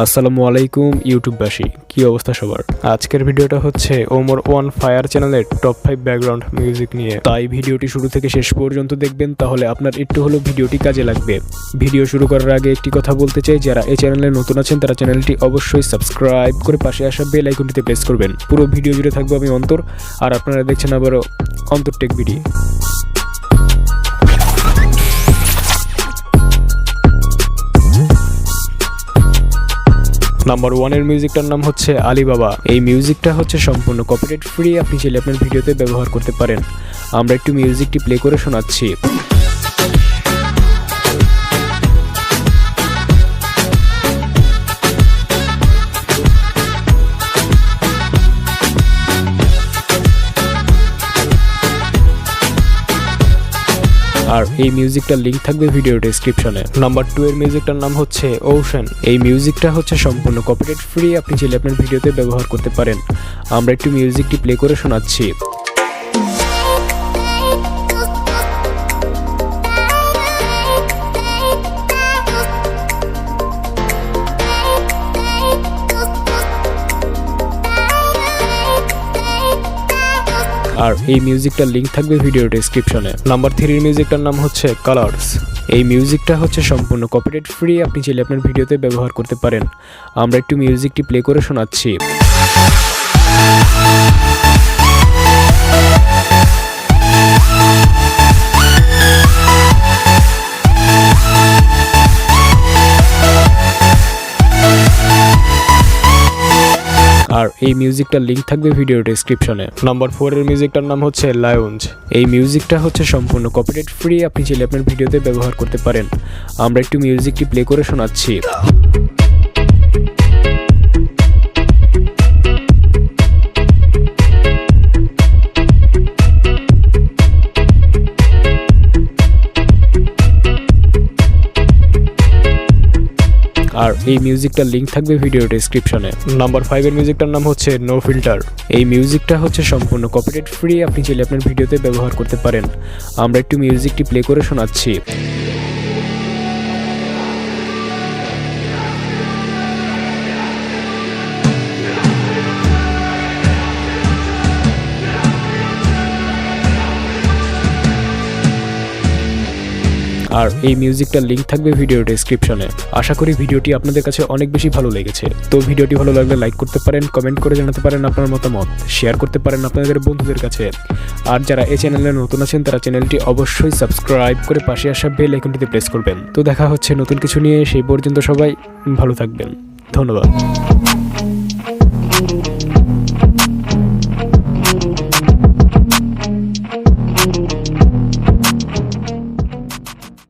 আসসালামু আলাইকুম ইউটিউববাসী, কি অবস্থা সবার। আজকের ভিডিওটা হচ্ছে ওমর ওয়ান ফায়ার চ্যানেলের টপ 5 ব্যাকগ্রাউন্ড মিউজিক নিয়ে। তাই ভিডিওটি শুরু থেকে শেষ পর্যন্ত দেখবেন, তাহলে আপনার একটু হলেও ভিডিওটি কাজে লাগবে। ভিডিও শুরু করার আগে একটি কথা বলতে চাই, যারা এই চ্যানেলে নতুন আছেন তারা চ্যানেলটি অবশ্যই সাবস্ক্রাইব করে পাশে আসা বেল আইকনটিতে প্রেস করবেন। পুরো ভিডিও জুড়ে থাকবো আমি অন্তর, আর আপনারা দেখছেন আবারও অন্তর টেক ভিডিও। নাম্বার 1 এর মিউজিকটার নাম হচ্ছে আলিবাবা। এই মিউজিকটা হচ্ছে সম্পূর্ণ কপিরাইট ফ্রি, আপনি চাইলে আপনার ভিডিওতে ব্যবহার করতে পারেন। আমরা একটু মিউজিকটি প্লে করে শোনাচ্ছি। আর এই মিউজিকটার লিংক থাকবে ভিডিও ডেসক্রিপশনে। নাম্বার 2 এর মিউজিকটার নাম হচ্ছে ওশান। এই মিউজিকটা হচ্ছে সম্পূর্ণ কপিরাইট ফ্রি, আপনি চাইলে আপনার ভিডিওতে ব্যবহার করতে পারেন। আমরা একটু মিউজিকটি প্লে করে শোনাচ্ছি। আর এই মিউজিকটার লিংক থাকবে ভিডিও ডেসক্রিপশনে। নাম্বার 3 এর মিউজিকটার নাম হচ্ছে কালার্স। এই মিউজিকটা হচ্ছে সম্পূর্ণ কপিরাইট ফ্রি, আপনি চাইলে আপনার ভিডিওতে ব্যবহার করতে পারেন। আমরা একটু মিউজিকটি প্লে করে শোনাচ্ছি। আর এই মিউজিকটার লিংক থাকবে ভিডিও ডেসক্রিপশনে। নাম্বার 4 এর মিউজিকটার নাম হচ্ছে লায়ন্স। এই মিউজিকটা হচ্ছে সম্পূর্ণ কপিরাইট ফ্রি, আপনি চাইলে আপনার ভিডিওতে ব্যবহার করতে পারেন। আমরা একটু মিউজিকটি প্লে করে শোনাচ্ছি। আর এই মিউজিকটার লিংক থাকবে ভিডিও ডেসক্রিপশনে। নাম্বার 5 এর মিউজিকটার নাম হচ্ছে নো ফিল্টার। এই মিউজিকটা হচ্ছে সম্পূর্ণ কপিরাইট ফ্রি, আপনি চাইলে আপনার ভিডিওতে ব্যবহার করতে পারেন। আমরা একটু মিউজিকটি প্লে করে শোনাচ্ছি। আর এই মিউজিকটার লিংক থাকবে ভিডিও ডেসক্রিপশনে। আশা করি ভিডিওটি আপনাদের কাছে অনেক বেশি ভালো লেগেছে। তো ভিডিওটি ভালো লাগলে লাইক করতে পারেন, কমেন্ট করে জানাতে পারেন আপনার মতামত, শেয়ার করতে পারেন আপনাদের বন্ধুদের কাছে। আর যারা এই চ্যানেলে নতুন আছেন তারা চ্যানেলটি অবশ্যই সাবস্ক্রাইব করে পাশে আসা বেল আইকনটিতে প্রেস করবেন। তো দেখা হচ্ছে নতুন কিছু নিয়ে, সেই পর্যন্ত সবাই ভালো থাকবেন। ধন্যবাদ।